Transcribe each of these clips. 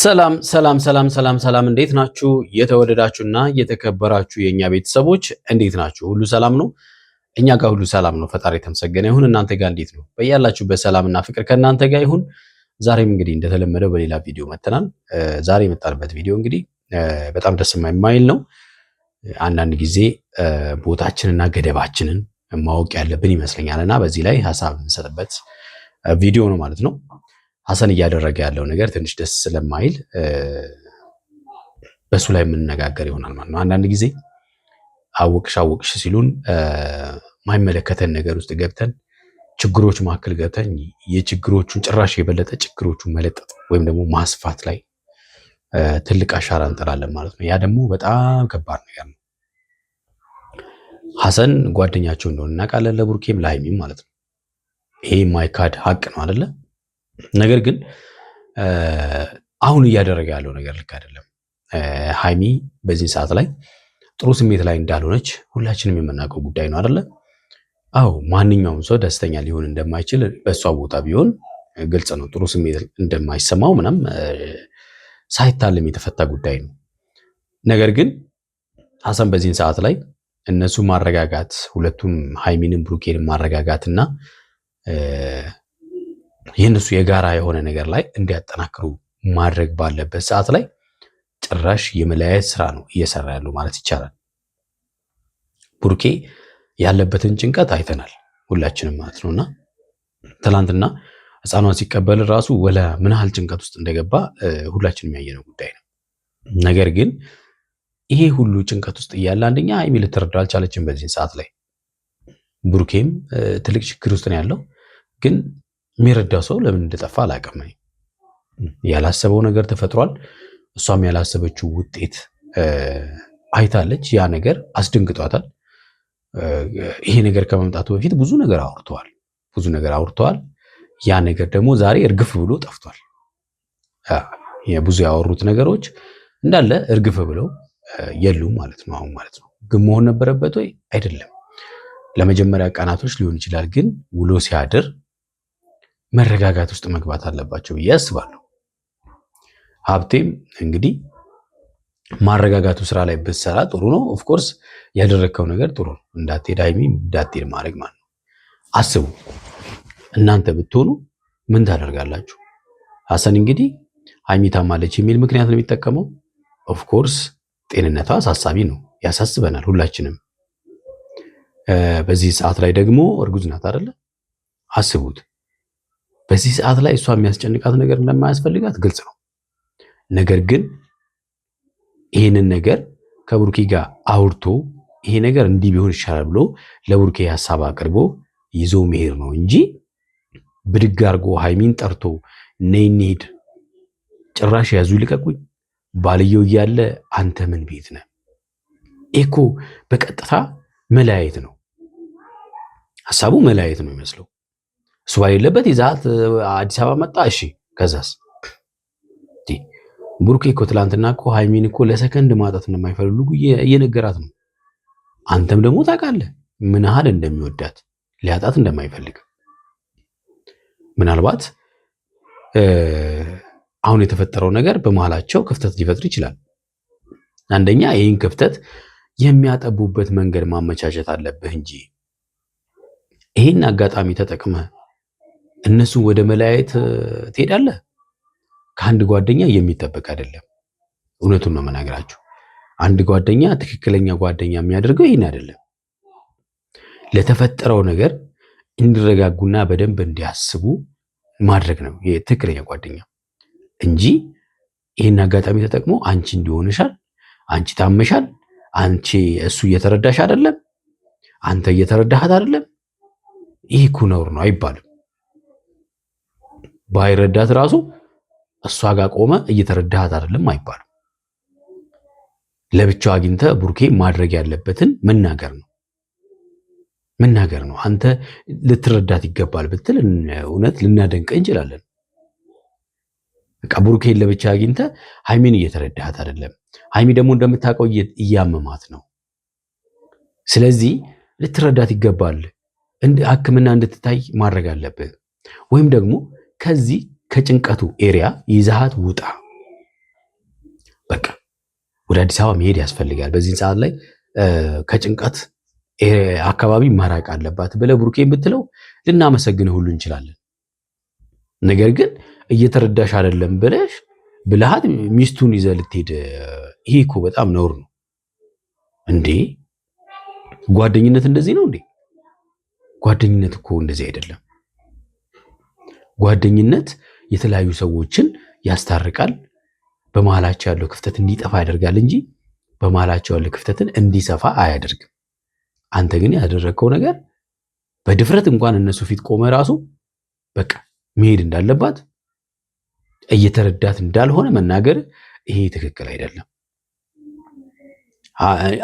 ሰላም ሰላም ሰላም ሰላም ሰላም እንዴት ናችሁ? የተወደዳችሁና የተከበራችሁ የኛ ቤተሰቦች እንዴት ናችሁ? ሁሉ ሰላም ነው? እኛ ጋር ሁሉ ሰላም ነው። ፈጣሪ የተመሰገነ ይሁን። እናንተ ጋር እንዴት ነው? በያላችሁበት ሰላምና ፍቅር ከእናንተ ጋር ይሁን። ዛሬም እንግዲህ እንደተለመደው በሌላ ቪዲዮ መጥተናል። ዛሬ የመጣንበት ቪዲዮ እንግዲህ በጣም ደስ የማይል ነው። አንዳንድ ጊዜ ቦታችንና ገደባችንን ማወቅ ያለብን ይመስለኛልና በዚህ ላይ ሀሳብ እንሰጥበት ቪዲዮ ነው ማለት ነው። ሐሰን እያደረገ ያለው ነገር ትንሽ ደስ ስለማይል በሱ ላይ የምንነጋገር ይሆናል ማለት ነው። አንዳንድ ጊዜ አወቅሽ ሲሉን ማይመለከተን ነገር ውስጥ ገብተን ችግሮች መካከል ገብተን የችግሮቹን ጭራሽ የበለጠ ችግሮቹን መለጠጥ ወይም ደግሞ ማስፋት ላይ ትልቅ አሻራ እንጥላለን ማለት ነው። ያ ደግሞ በጣም ከባድ ነገር ነው። ሐሰን ጓደኛቸው እንደሆነ እናውቃለን፣ ለቡርኬም ለሃይሚም ማለት ነው። ይሄ ማይካድ ሀቅ ነው አይደለ? ነገር ግን አሁን እያደረገ ያለው ነገር ልክ አይደለም። ሃይሚ በዚህ ሰዓት ላይ ጥሩ ስሜት ላይ እንዳልሆነች ሁላችንም የምናውቀው ጉዳይ ነው አይደለ? አዎ ማንኛውም ሰው ደስተኛ ሊሆን እንደማይችል በእሷ ቦታ ቢሆን ግልጽ ነው። ጥሩ ስሜት እንደማይሰማው ምናም ሳይታለም የተፈታ ጉዳይ ነው። ነገር ግን ሐሰን በዚህን ሰዓት ላይ እነሱ ማረጋጋት፣ ሁለቱም ሃይሚንም ብሩኬንም ማረጋጋትና የእነሱ የጋራ የሆነ ነገር ላይ እንዲያጠናክሩ ማድረግ ባለበት ሰዓት ላይ ጭራሽ የመለያየት ስራ ነው እየሰራ ያለው ማለት ይቻላል። ቡርኬ ያለበትን ጭንቀት አይተናል ሁላችንም ማለት ነውና ትላንትና ሕፃኗን ሲቀበል ራሱ ወላ ምን ያህል ጭንቀት ውስጥ እንደገባ ሁላችንም ያየነው ጉዳይ ነው። ነገር ግን ይሄ ሁሉ ጭንቀት ውስጥ እያለ አንደኛ ሃይሚ ልትረዳው አልቻለችም በዚህ ሰዓት ላይ። ቡርኬም ትልቅ ችግር ውስጥ ነው ያለው። ግን የሚረዳው ሰው ለምን እንደጠፋ አላውቅም። ያላሰበው ነገር ተፈጥሯል። እሷም ያላሰበችው ውጤት አይታለች። ያ ነገር አስደንግጧታል። ይሄ ነገር ከመምጣቱ በፊት ብዙ ነገር አውርተዋል። ያ ነገር ደግሞ ዛሬ እርግፍ ብሎ ጠፍቷል። ብዙ ያወሩት ነገሮች እንዳለ እርግፍ ብለው የሉም ማለት ነው አሁን ማለት ነው። ግን መሆን ነበረበት ወይ? አይደለም። ለመጀመሪያ ቀናቶች ሊሆን ይችላል። ግን ውሎ ሲያድር መረጋጋት ውስጥ መግባት አለባቸው ብዬ አስባለሁ። ሀብቴም እንግዲህ ማረጋጋቱ ስራ ላይ ብትሰራ ጥሩ ነው። ኦፍኮርስ ያደረግከው ነገር ጥሩ ነው። እንዳትሄድ ሃይሚ እንዳትሄድ ማድረግ ማለት ነው። አስቡ እናንተ ብትሆኑ ምን ታደርጋላችሁ? ሐሰን እንግዲህ ሃይሚ ታማለች የሚል ምክንያት ነው የሚጠቀመው። ኦፍኮርስ ጤንነቷ አሳሳቢ ነው፣ ያሳስበናል ሁላችንም። በዚህ ሰዓት ላይ ደግሞ እርጉዝ ናት አይደለ? አስቡት። በዚህ ሰዓት ላይ እሷ የሚያስጨንቃት ነገር እንደማያስፈልጋት ግልጽ ነው። ነገር ግን ይህንን ነገር ከቡርኬ ጋር አውርቶ ይሄ ነገር እንዲህ ቢሆን ይሻላል ብሎ ለቡርኬ ሀሳብ አቅርቦ ይዞ መሄድ ነው እንጂ ብድግ አድርጎ ሃይሚን ጠርቶ ነይ እንሂድ፣ ጭራሽ ያዙ ይልቀቁኝ ባልየው እያለ አንተ ምን ቤት ነህ? እኮ በቀጥታ መለያየት ነው ሀሳቡ፣ መለያየት ነው የሚመስለው። እሱ ባሌለበት ይዛት አዲስ አበባ መጣ። እሺ ከዛስ? ቡርኬ እኮ ትላንትና እኮ ሃይሚን እኮ ለሰከንድ ማጣት እንደማይፈልጉ እየነገራት ነው። አንተም ደግሞ ታውቃለህ ምን ያህል እንደሚወዳት፣ ሊያጣት እንደማይፈልግ። ምናልባት አሁን የተፈጠረው ነገር በመሃላቸው ክፍተት ሊፈጥር ይችላል። አንደኛ ይህን ክፍተት የሚያጠቡበት መንገድ ማመቻቸት አለብህ እንጂ ይህን አጋጣሚ ተጠቅመህ እነሱን ወደ መለያየት ትሄዳለህ። ከአንድ ጓደኛ የሚጠበቅ አይደለም። እውነቱን ነው መናገራችሁ። አንድ ጓደኛ ትክክለኛ ጓደኛ የሚያደርገው ይህን አይደለም። ለተፈጠረው ነገር እንዲረጋጉና በደንብ እንዲያስቡ ማድረግ ነው የትክክለኛ ጓደኛ እንጂ ይህን አጋጣሚ ተጠቅሞ አንቺ እንዲሆንሻል፣ አንቺ ታመሻል፣ አንቺ እሱ እየተረዳሽ አይደለም፣ አንተ እየተረዳሃት አይደለም፣ ይህ እኮ ነውር ነው አይባልም። ባይረዳት ራሱ እሷ ጋር ቆመ እየተረዳሃት አይደለም አይባልም። ለብቻው አግኝተ ቡርኬ ማድረግ ያለበትን መናገር ነው። አንተ ልትረዳት ይገባል ብትል እውነት ልናደንቅ እንችላለን። በቃ ቡርኬን ለብቻ አግኝተ ሃይሚን እየተረዳሃት አይደለም፣ ሃይሚ ደግሞ እንደምታውቀው እያመማት ነው። ስለዚህ ልትረዳት ይገባል፣ ሕክምና እንድትታይ ማድረግ አለብህ። ወይም ደግሞ ከዚህ ከጭንቀቱ ኤሪያ ይዛሃት ውጣ። ወደ አዲስ አበባ መሄድ ያስፈልጋል። በዚህ ሰዓት ላይ ከጭንቀት አካባቢ መራቅ አለባት ብለህ ብሩኬን ብትለው ልናመሰግንህ ሁሉ እንችላለን። ነገር ግን እየተረዳሽ አይደለም ብልሃት ሚስቱን ይዘህ ልትሄድ፣ ይሄ እኮ በጣም ነውር ነው እንዴ! ጓደኝነት እንደዚህ ነው እንዴ? ጓደኝነት እኮ እንደዚህ አይደለም። ጓደኝነት የተለያዩ ሰዎችን ያስታርቃል፣ በመሃላቸው ያለው ክፍተት እንዲጠፋ ያደርጋል እንጂ በመሃላቸው ያለው ክፍተትን እንዲሰፋ አያደርግም። አንተ ግን ያደረግከው ነገር በድፍረት እንኳን እነሱ ፊት ቆመ ራሱ በቃ መሄድ እንዳለባት እየተረዳት እንዳልሆነ መናገር፣ ይሄ ትክክል አይደለም።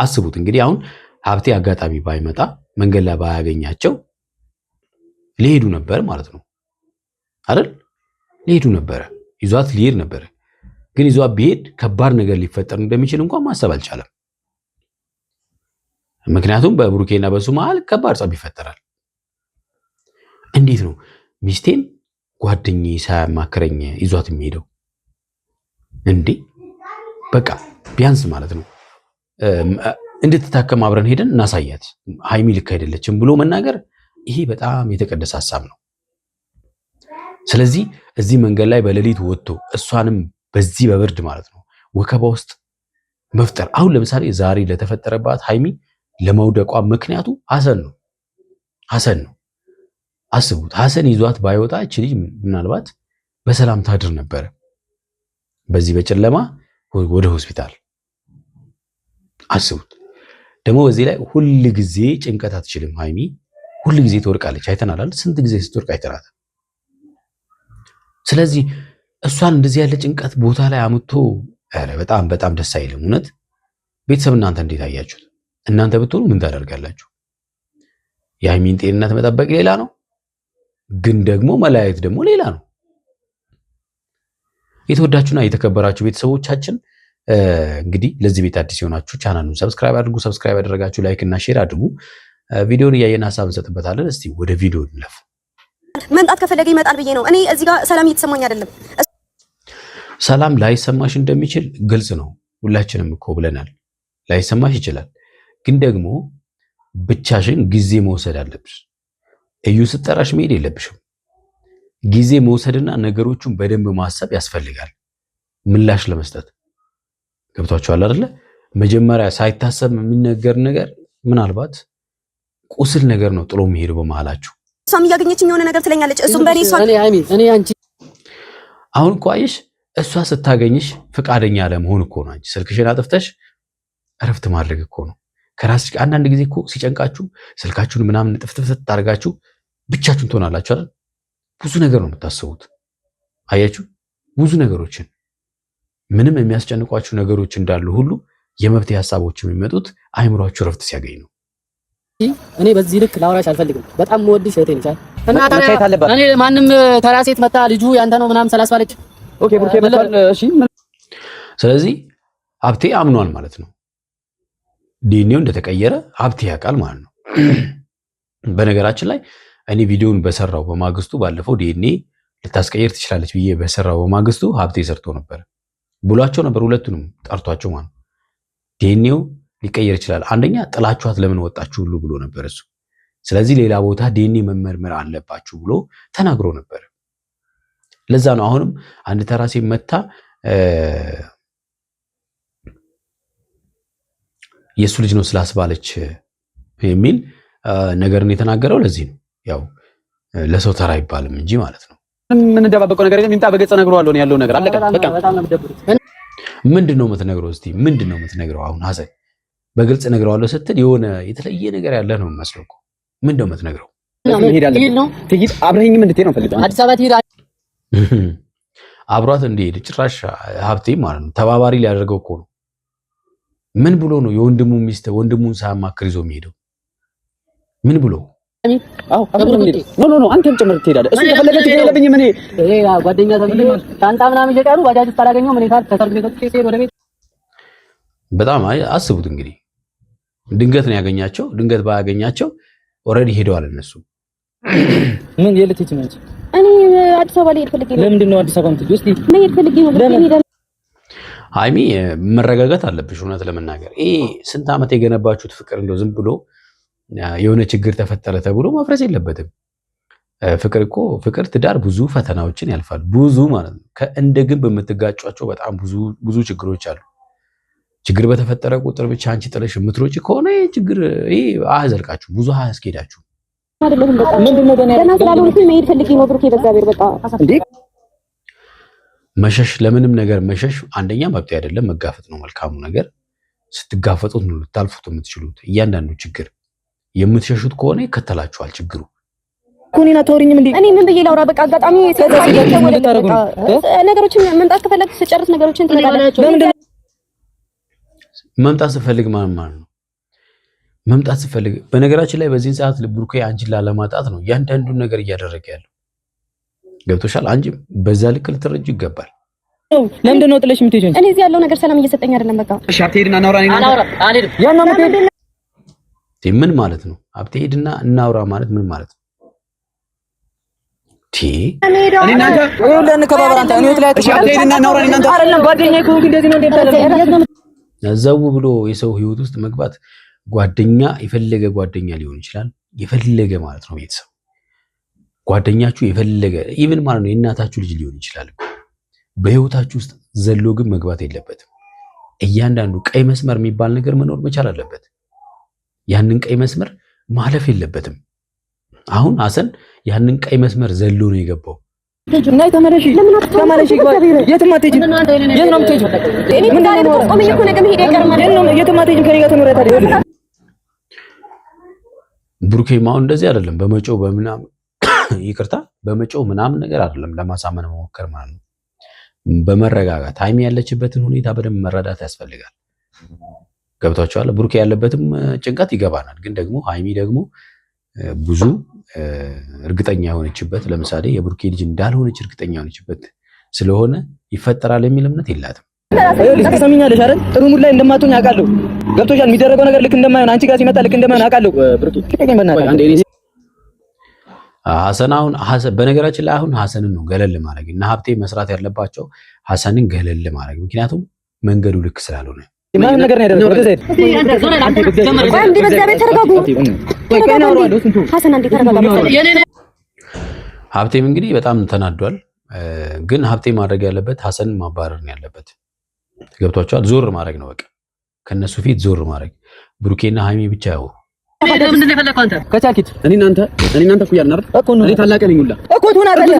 አስቡት እንግዲህ አሁን ሀብቴ አጋጣሚ ባይመጣ መንገድ ላይ ባያገኛቸው ሊሄዱ ነበር ማለት ነው አይደል? ሊሄዱ ነበረ፣ ይዟት ሊሄድ ነበረ። ግን ይዟት ቢሄድ ከባድ ነገር ሊፈጠር እንደሚችል እንኳን ማሰብ አልቻለም። ምክንያቱም በብሩኬና በሱ መሃል ከባድ ጸብ ይፈጠራል። እንዴት ነው ሚስቴን ጓደኛዬ ሳያማክረኝ ይዟት የሚሄደው እንዴ? በቃ ቢያንስ ማለት ነው እንድትታከም አብረን ሄደን እናሳያት፣ ሃይሚ ልክ አይደለችም ብሎ መናገር፣ ይሄ በጣም የተቀደሰ ሐሳብ ነው። ስለዚህ እዚህ መንገድ ላይ በሌሊት ወጥቶ እሷንም በዚህ በብርድ ማለት ነው ወከባ ውስጥ መፍጠር፣ አሁን ለምሳሌ ዛሬ ለተፈጠረባት ሃይሚ ለመውደቋ ምክንያቱ ሐሰን ነው። አስቡት፣ ሐሰን ይዟት ባይወጣ እቺ ልጅ ምናልባት በሰላም ታድር ነበረ። በዚህ በጨለማ ወደ ሆስፒታል አስቡት። ደግሞ በዚህ ላይ ሁል ጊዜ ጭንቀት አትችልም ሃይሚ፣ ሁል ጊዜ ትወርቃለች። አይተናል፣ ስንት ጊዜ ስትወርቅ አይተናል። ስለዚህ እሷን እንደዚህ ያለ ጭንቀት ቦታ ላይ አምጥቶ በጣም በጣም ደስ አይልም። እውነት ቤተሰብ እናንተ እንዴት አያችሁት? እናንተ ብትሆኑ ምን ታደርጋላችሁ? የሃይሚን ጤንነት መጠበቅ ሌላ ነው፣ ግን ደግሞ መለያየት ደግሞ ሌላ ነው። የተወዳችሁና የተከበራችሁ ቤተሰቦቻችን እንግዲህ ለዚህ ቤት አዲስ የሆናችሁ ቻናሉን ሰብስክራይብ አድርጉ። ሰብስክራይብ ያደረጋችሁ ላይክ እና ሼር አድርጉ። ቪዲዮውን እያየን ሀሳብ እንሰጥበታለን። እስቲ ወደ ቪዲዮ እንለፍ። መምጣት ከፈለገ ይመጣል ብዬ ነው እኔ እዚህ ጋር ሰላም እየተሰማኝ አይደለም። ሰላም ላይሰማሽ እንደሚችል ግልጽ ነው። ሁላችንም እኮ ብለናል፣ ላይሰማሽ ይችላል። ግን ደግሞ ብቻሽን ጊዜ መውሰድ አለብሽ። እዩ ስትጠራሽ መሄድ የለብሽም። ጊዜ መውሰድና ነገሮቹን በደንብ ማሰብ ያስፈልጋል ምላሽ ለመስጠት። ገብቷችኋል አይደለ? መጀመሪያ ሳይታሰብ የሚነገር ነገር ምናልባት ቁስል ነገር ነው ጥሎ የሚሄደው በመሃላችሁ። እሷም እያገኘችኝ የሆነ ነገር ትለኛለች፣ እሱም በኔ እሷ እኔ አንቺ አሁን እኮ አየሽ፣ እሷ ስታገኝሽ ፈቃደኛ ለመሆን እኮ ነው። አንቺ ስልክሽን አጥፍተሽ እረፍት ማድረግ እኮ ነው ከራስሽ። አንዳንድ ጊዜ እኮ ሲጨንቃችሁ ስልካችሁን ምናምን ጥፍጥፍ ታደርጋችሁ ብቻችሁን ትሆናላችሁ አይደል? ብዙ ነገር ነው የምታስቡት። አያችሁ፣ ብዙ ነገሮችን ምንም የሚያስጨንቋችሁ ነገሮች እንዳሉ ሁሉ የመፍትሄ ሀሳቦች የሚመጡት አይምሯችሁ እረፍት ሲያገኝ ነው። እኔ በዚህ ልክ ላውራሽ አልፈልግም። በጣም የምወድሽ እህቴ ነሽ እና እኔ ማንም ተራ ሴት መጣ ልጁ ያንተ ነው ምናምን ስላስባለች ኦኬ ብሩኬ መጣል እሺ። ስለዚህ ሀብቴ አምኗል ማለት ነው። ዲኤንኤው እንደተቀየረ ሀብቴ ያውቃል ማለት ነው። በነገራችን ላይ እኔ ቪዲዮውን በሰራው በማግስቱ ባለፈው ዲኤንኤ ልታስቀየር ትችላለች ብዬ በሰራው በማግስቱ ሀብቴ ሰርቶ ነበር ብሏቸው ነበር። ሁለቱንም ጠርቷቸው ማለት ነው። ዲኤንኤው ሊቀየር ይችላል፣ አንደኛ ጥላችኋት ለምን ወጣችሁ ሁሉ ብሎ ነበር እሱ። ስለዚህ ሌላ ቦታ ዲኤንኤ መመርመር አለባችሁ ብሎ ተናግሮ ነበር። ለዛ ነው አሁንም አንድ ተራሴ መታ የሱ ልጅ ነው ስላስባለች የሚል ነገርን የተናገረው ለዚህ ነው። ያው ለሰው ተራ አይባልም እንጂ ማለት ነው። ምን እንደባበቀው ነገር የለም። ይምጣ በገጽ ነግረዋለሁ ነው ያለው ነገር አለቀ በቃ። ምንድነው የምትነግረው? እስቲ ምንድነው የምትነግረው? አሁን ሀሰን በግልጽ ነግረዋለሁ ስትል የሆነ የተለየ ነገር ያለ ነው የሚመስለው እኮ። ምንድነው የምትነግረው? ትሄድ አብረኸኝም እንድትሄድ ነው ፈልገው አዲስ አበባ ትሄድ አብሯት እንዲሄድ ጭራሽ ሀብቴ ማለት ነው ተባባሪ ሊያደርገው እኮ ነው። ምን ብሎ ነው የወንድሙ ሚስት ወንድሙን ሳያማክር ይዞ የሚሄደው? ምን ብሎ? አዎ ኖ አንተም ጭምር ትሄዳለህ። እሱ ከፈለገ ትሄድ የለብኝም እኔ ጓደኛ ተፈልጎ ታንታ ምናምን እየቀሩ ባጃጅ ውስጥ አላገኘው ምን ይታል ተሰርግ ቤቶች ሲሄድ ወደ ቤት በጣም አስቡት እንግዲህ ድንገት ነው ያገኛቸው። ድንገት ባያገኛቸው ኦልሬዲ ሄደዋል እነሱ። ምን የልትች ነች? እኔ አዲስ አበባ ልሄድ ፈልጌ ነው። ለምንድን ነው አዲስ አበባ የምትሄጂው? እስቲ መሄድ ፈልጌ ነው። ሃይሚ መረጋጋት አለብሽ። እውነት ለመናገር ይሄ ስንት ዓመት የገነባችሁት ፍቅር እንደው ዝም ብሎ የሆነ ችግር ተፈጠረ ተብሎ ማፍረስ የለበትም። ፍቅር ትዳር ብዙ ፈተናዎችን ያልፋል። ብዙ ማለት ነው። እንደ ግንብ የምትጋጯቸው በጣም ብዙ ችግሮች አሉ። ችግር በተፈጠረ ቁጥር ብቻ አንቺ ጥለሽ የምትሮጪ ከሆነ ይሄ አያዘልቃችሁ፣ ብዙ አያስኬዳችሁ። መሸሽ፣ ለምንም ነገር መሸሽ አንደኛ መብት አይደለም፣ መጋፈጥ ነው መልካሙ ነገር። ስትጋፈጡት ነው ልታልፉት የምትችሉት። እያንዳንዱ ችግር የምትሸሹት ከሆነ ይከተላችኋል ችግሩ። ኩኒና ተወሪኝም እንዴ እኔ ምን ብዬ ላውራ? በቃ አጋጣሚ ነገሮችን መምጣት ከፈለክ ስጨርስ ነገሮችን ትነግራለህ። መምጣት ስፈልግ ማለት ነው መምጣት ስፈልግ። በነገራችን ላይ በዚህን ሰዓት ብሩኬ አንቺን ላለማጣት ነው እያንዳንዱን ነገር እያደረገ ያለው። ገብቶሻል? አንቺ በዛ ልክ ልትረጁ ይገባል። ለምንድን ነው ጥለሽ የምትሄጂው? እኔ እዚህ ያለው ነገር ሰላም እየሰጠኝ አይደለም። በቃ እሺ፣ አትሄድና እናውራ። ምን ማለት ነው? አትሄድና እናውራ ማለት ምን ማለት ነው? ዘው ብሎ የሰው ህይወት ውስጥ መግባት ጓደኛ የፈለገ ጓደኛ ሊሆን ይችላል። የፈለገ ማለት ነው ቤተሰብ ጓደኛችሁ የፈለገ ኢቭን ማለት ነው የእናታችሁ ልጅ ሊሆን ይችላል። በህይወታችሁ ውስጥ ዘሎ ግን መግባት የለበትም። እያንዳንዱ ቀይ መስመር የሚባል ነገር መኖር መቻል አለበት። ያንን ቀይ መስመር ማለፍ የለበትም። አሁን ሐሰን ያንን ቀይ መስመር ዘሎ ነው የገባው። ናይ ተመለሽ የትም አትሄጂም። የት ነው የምትሄጂው? ብሩኬም አሁን እንደዚህ አይደለም። በመጮው በምናምን ይቅርታ፣ በመጮው ምናምን ነገር አይደለም ለማሳመን መሞከር ማለት ነው። በመረጋጋት ሃይሚ ያለችበትን ሁኔታ በደንብ መረዳት ያስፈልጋል። ገብቷችኋል? ብሩኬ ያለበትም ጭንቀት ይገባናል። ግን ደግሞ ሃይሚ ደግሞ ብዙ እርግጠኛ የሆነችበት ለምሳሌ የብሩኬ ልጅ እንዳልሆነች እርግጠኛ የሆነችበት ስለሆነ ይፈጠራል የሚል እምነት የላትም። ልክ ትሰሚኛለሽ አይደል? ጥሩ ሙድ ላይ እንደማትሆኝ አውቃለሁ። ገብቶሻል? የሚደረገው ነገር ልክ እንደማይሆን አንቺ ጋር ሲመጣ ልክ እንደማይሆን አውቃለሁ። ብሩኬ ሐሰን በነገራችን ላይ አሁን ሐሰንን ነው ገለል ማድረግ እና ሀብቴ መስራት ያለባቸው ሐሰንን ገለል ማድረግ፣ ምክንያቱም መንገዱ ልክ ስላልሆነ ማን ነገር ነው ያደረገው? ወደ ዘይት አንዴ በእግዚአብሔር ተረጋጉ። ሐሰን አንዴ ተረጋጋ። ሀብቴም እንግዲህ በጣም ተናዷል። ግን ሀብቴ ማድረግ ያለበት ሐሰንን ማባረር ነው ያለበት። ገብቷቸዋል? ዞር ማድረግ ነው በቃ ከነሱ ፊት ዞር ማድረግ። ብሩኬና ሃይሚ ብቻ ያው ለምን እንደፈለከው አንተ ከቻልኪት እኔ እናንተ እኮ ያልን አይደል እኮ ነው። እኔ ታላቀ ነኝ ሁላ እኮ ትሆን አይደል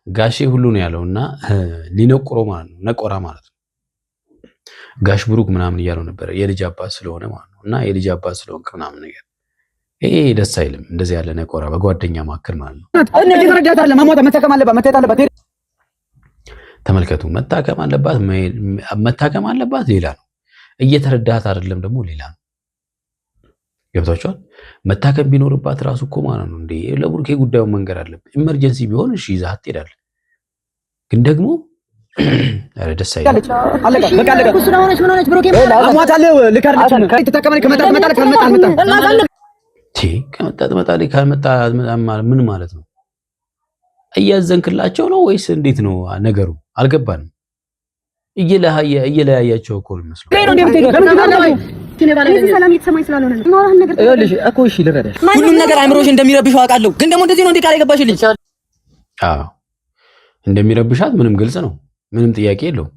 ጋሼ ሁሉ ነው ያለውና ሊነቁሮ ማለት ነው ነቆራ ማለት ነው። ጋሽ ብሩክ ምናምን እያለው ነበር የልጅ አባት ስለሆነ ማለት ነው። እና የልጅ አባት ስለሆንክ ምናምን ነገር ይሄ ደስ አይልም። እንደዚህ ያለ ነቆራ በጓደኛ ማከር ማለት ነው። እነዚህ ተረዳት አይደለም ማሞታ መታከም አለባት መታየት አለባት። ተመልከቱ፣ መታከም አለባት ሌላ ነው፣ እየተረዳት አይደለም ደግሞ ሌላ ነው። ገብታችኋል? መታከም ቢኖርባት ራሱ እኮ ማለት ነው እንዴ ለብሩኬ ጉዳዩን መንገር አለበት። ኢመርጀንሲ ቢሆን እሺ ይዛት ትሄዳለህ። ግን ደግሞ አረ ደስ አይልም። አለቃ በቃ አለቃ ሆነች ምን ሆነች ብሩኬ አሟታለሁ ልካርልሽ ከተጠቀመኝ ከመጣ ትመጣለህ ካልመጣ ምን ማለት ነው? እያዘንክላቸው ነው ወይስ እንዴት ነው ነገሩ? አልገባንም። እየለያያቸው እኮ ነው መስሎ ሰላም እየተሰማኝ ስላልሆነ ነው ማውራን ነገር እኮ እሺ ልረዳሽ። ሁሉም ነገር አእምሮሽ እንደሚረብሽው አውቃለሁ። ግን ደግሞ እንደዚህ ነው እንዴ ቃል የገባሽልኝ? አዎ እንደሚረብሻት ምንም ግልጽ ነው፣ ምንም ጥያቄ የለውም።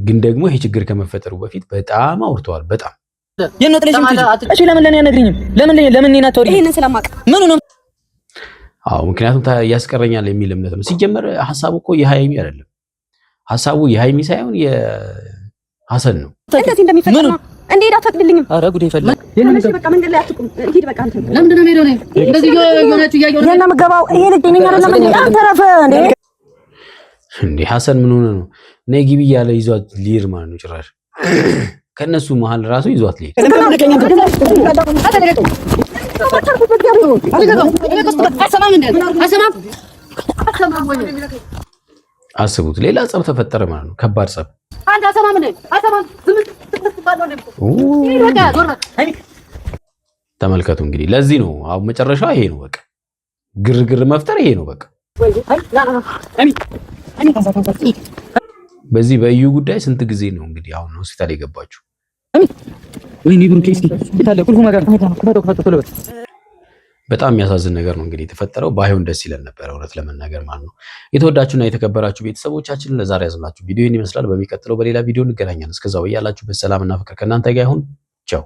ግን ደግሞ ይሄ ችግር ከመፈጠሩ በፊት በጣም አውርተዋል። በጣም የነጥለሽ እሺ ለምን ለኔ አነግሪኝም? ለምን እኔና ተወሪ ይሄንን ስለማውቅ ምን ነው? አዎ ምክንያቱም ያስቀረኛል የሚል እምነት ነው። ሲጀመር ሐሳቡ እኮ የሃይሚ አይደለም። ሐሳቡ የሃይሚ ሳይሆን የሐሰን ነው። እንደዚህ እንደሚፈጠር ነው እንዴ? አትፈቅድልኝም? ኧረ ጉዴ ይፈላል። እሺ በቃ መንገድ ላይ አትቁም፣ ሂድ በቃ አንተ። ለምንድን ነው የምሄደው? እንደዚህ የሆነች እያየሁ ነው እና መገባው ይሄ ልጅ ነኝ አይደለም እንዴ? አንተረፈ እንዴ ሐሰን ምን ሆነ ነው? ነይ ግቢ እያለ ይዟት ሊር ማለት ነው። ጭራሽ ከነሱ መሀል ራሱ ይዟት ሊር አስቡት። ሌላ ጸብ ተፈጠረ ማለት ነው። ከባድ ጸብ ተመልከቱ። እንግዲህ ለዚህ ነው አሁን መጨረሻው ይሄ ነው። በቃ ግርግር መፍጠር ይሄ ነው በቃ። በዚህ በእዩ ጉዳይ ስንት ጊዜ ነው እንግዲህ አሁን ሆስፒታል የገባችሁ? ወይኔ ብሩኬ እስኪ ይታለ ቁልፉ ማጋር ተፈቶ በጣም የሚያሳዝን ነገር ነው እንግዲህ የተፈጠረው። ባይሆን ደስ ይለን ነበር እውነት ለመናገር ማለት ነው። የተወዳችሁና የተከበራችሁ ቤተሰቦቻችን ለዛሬ ያዝናችሁ ቪዲዮ ይህን ይመስላል። በሚቀጥለው በሌላ ቪዲዮ እንገናኛለን። እስከዛው ያላችሁበት ሰላምና ፍቅር ከእናንተ ጋር ይሁን። ቻው